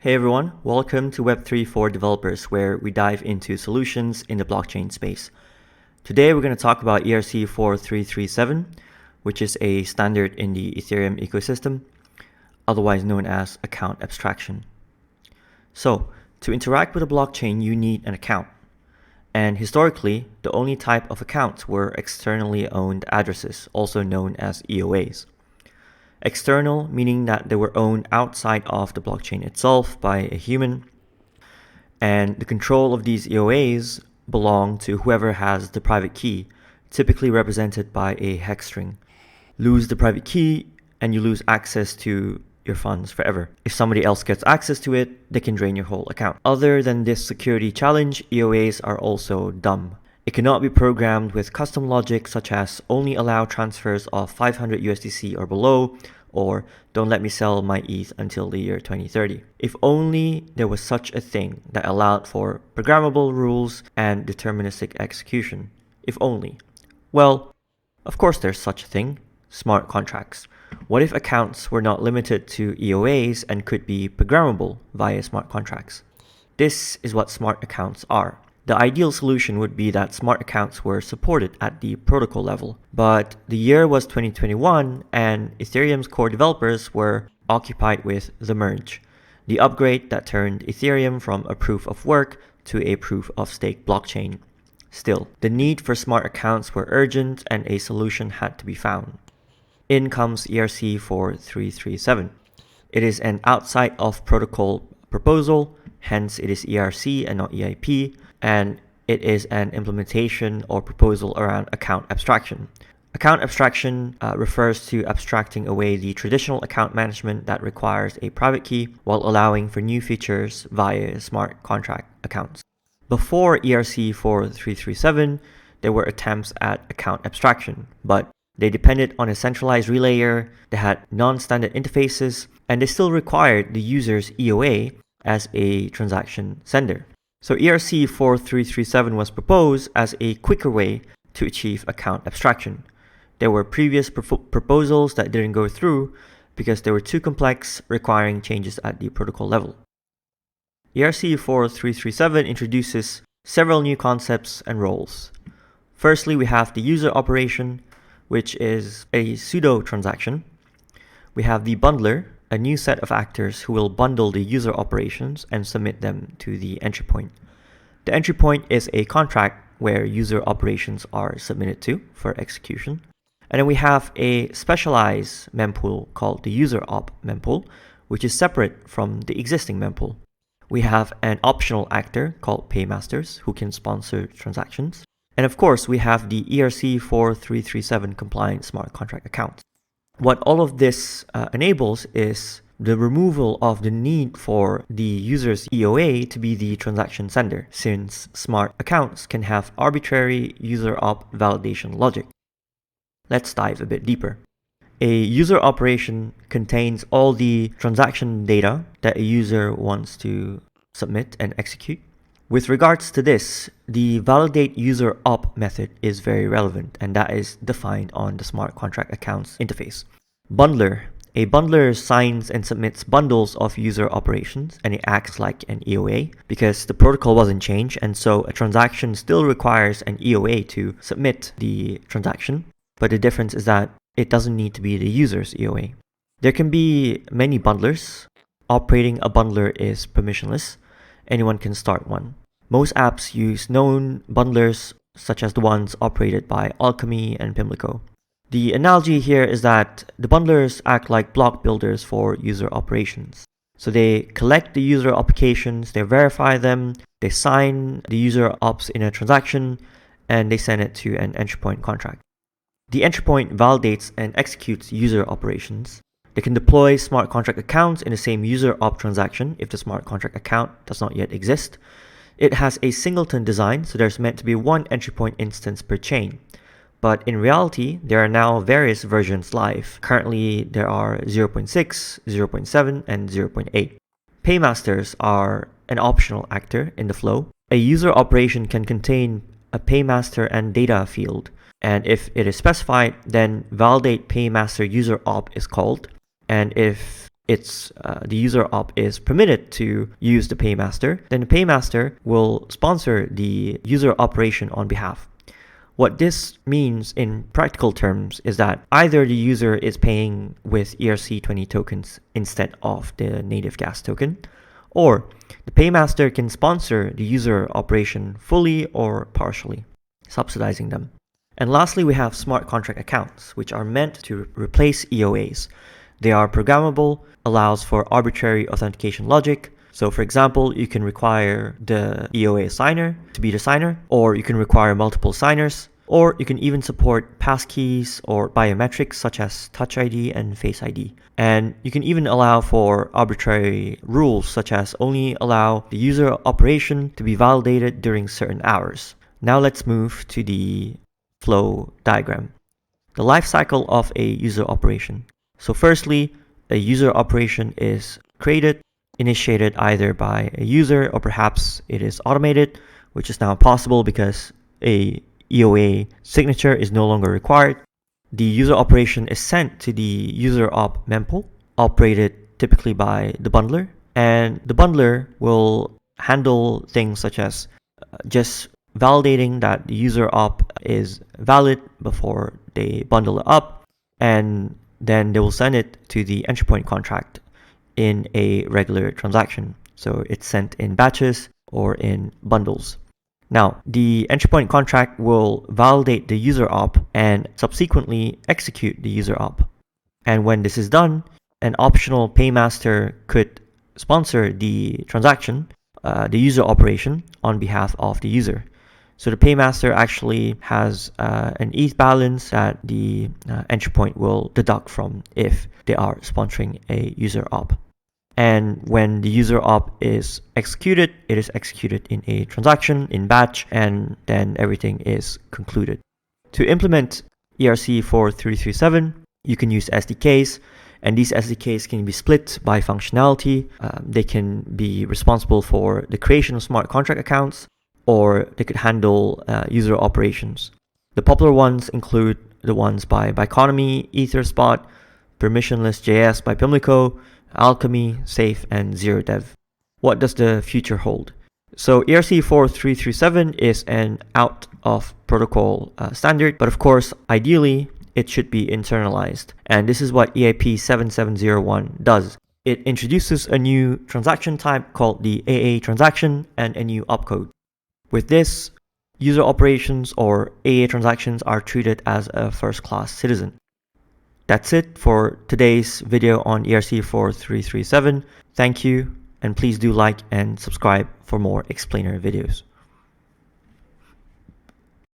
Hey everyone, welcome to Web3 for Developers, where we dive into solutions in the blockchain space. Today we're going to talk about ERC-4337, which is a standard in the Ethereum ecosystem, otherwise known as account abstraction. So, to interact with a blockchain, you need an account. And historically, the only type of accounts were externally owned addresses, also known as EOAs. External, meaning that they were owned outside of the blockchain itself by a human, and the control of these EOAs belong to whoever has the private key, typically represented by a hex string. Lose the private key and you lose access to your funds forever. If somebody else gets access to it, they can drain your whole account. Other than this security challenge, EOAs are also dumb. It cannot be programmed with custom logic such as only allow transfers of 500 USDC or below, or don't let me sell my ETH until the year 2030. If only there was such a thing that allowed for programmable rules and deterministic execution. If only. Well, of course there's such a thing, smart contracts. What if accounts were not limited to EOAs and could be programmable via smart contracts? This is what smart accounts are. The ideal solution would be that smart accounts were supported at the protocol level, but the year was 2021 and Ethereum's core developers were occupied with the merge, the upgrade that turned Ethereum from a proof of work to a proof of stake blockchain. Still, the need for smart accounts were urgent and a solution had to be found. In comes ERC-4337. It is an outside of protocol proposal, hence it is ERC and not EIP, and it is an implementation or proposal around account abstraction. Account abstraction refers to abstracting away the traditional account management that requires a private key while allowing for new features via smart contract accounts. Before ERC-4337, there were attempts at account abstraction, but they depended on a centralized relayer, they had non-standard interfaces, and they still required the user's EOA as a transaction sender. So ERC-4337 was proposed as a quicker way to achieve account abstraction. There were previous proposals that didn't go through because they were too complex, requiring changes at the protocol level. ERC-4337 introduces several new concepts and roles. Firstly, we have the user operation, which is a pseudo transaction. We have the bundler, a new set of actors who will bundle the user operations and submit them to the entry point. The entry point is a contract where user operations are submitted to for execution. And then we have a specialized mempool called the user op mempool, which is separate from the existing mempool. We have an optional actor called paymasters who can sponsor transactions. And of course, we have the ERC-4337 compliant smart contract accounts. What all of this enables is the removal of the need for the user's EOA to be the transaction sender, since smart accounts can have arbitrary user op validation logic. Let's dive a bit deeper. A user operation contains all the transaction data that a user wants to submit and execute. With regards to this, the validate user op method is very relevant, and that is defined on the smart contract accounts interface. Bundler. A bundler signs and submits bundles of user operations, and it acts like an EOA because the protocol wasn't changed, and so a transaction still requires an EOA to submit the transaction, but the difference is that it doesn't need to be the user's EOA. There can be many bundlers. Operating a bundler is permissionless. Anyone can start one. Most apps use known bundlers, such as the ones operated by Alchemy and Pimlico. The analogy here is that the bundlers act like block builders for user operations. So they collect the user applications, they verify them, they sign the user ops in a transaction, and they send it to an entry point contract. The entry point validates and executes user operations. They can deploy smart contract accounts in the same user op transaction if the smart contract account does not yet exist. It has a singleton design, so there's meant to be one entry point instance per chain. But in reality, there are now various versions live. Currently, there are 0.6, 0.7, and 0.8. Paymasters are an optional actor in the flow. A user operation can contain a paymaster and data field, and if it is specified, then validate paymaster user op is called. And if the user op is permitted to use the paymaster, then the paymaster will sponsor the user operation on behalf. What this means in practical terms is that either the user is paying with ERC-20 tokens instead of the native gas token, or the paymaster can sponsor the user operation fully or partially, subsidizing them. And lastly, we have smart contract accounts, which are meant to replace EOAs. They are programmable, allows for arbitrary authentication logic. So for example, you can require the EOA signer to be the signer, or you can require multiple signers, or you can even support passkeys or biometrics such as Touch ID and Face ID. And you can even allow for arbitrary rules such as only allow the user operation to be validated during certain hours. Now let's move to the flow diagram. The life cycle of a user operation. So firstly, a user operation is created, initiated either by a user or perhaps it is automated, which is now possible because a EOA signature is no longer required. The user operation is sent to the user op mempool, operated typically by the bundler, and the bundler will handle things such as just validating that the user op is valid before they bundle it up, and then they will send it to the entry point contract in a regular transaction. So it's sent in batches or in bundles. Now, the entry point contract will validate the user op and subsequently execute the user op. And when this is done, an optional paymaster could sponsor the transaction, the user operation, on behalf of the user. So the paymaster actually has an ETH balance that the entry point will deduct from if they are sponsoring a user op. And when the user op is executed, it is executed in a transaction, in batch, and then everything is concluded. To implement ERC-4337, you can use SDKs, and these SDKs can be split by functionality. They can be responsible for the creation of smart contract accounts, or they could handle user operations. The popular ones include the ones by Biconomy, EtherSpot, Permissionless.js by Pimlico, Alchemy, Safe, and ZeroDev. What does the future hold? So ERC-4337 is an out-of-protocol standard, but of course, ideally, it should be internalized. And this is what EIP 7701 does. It introduces a new transaction type called the AA transaction and a new opcode. With this, user operations or AA transactions are treated as a first-class citizen. That's it for today's video on ERC-4337. Thank you, and please do like and subscribe for more explainer videos.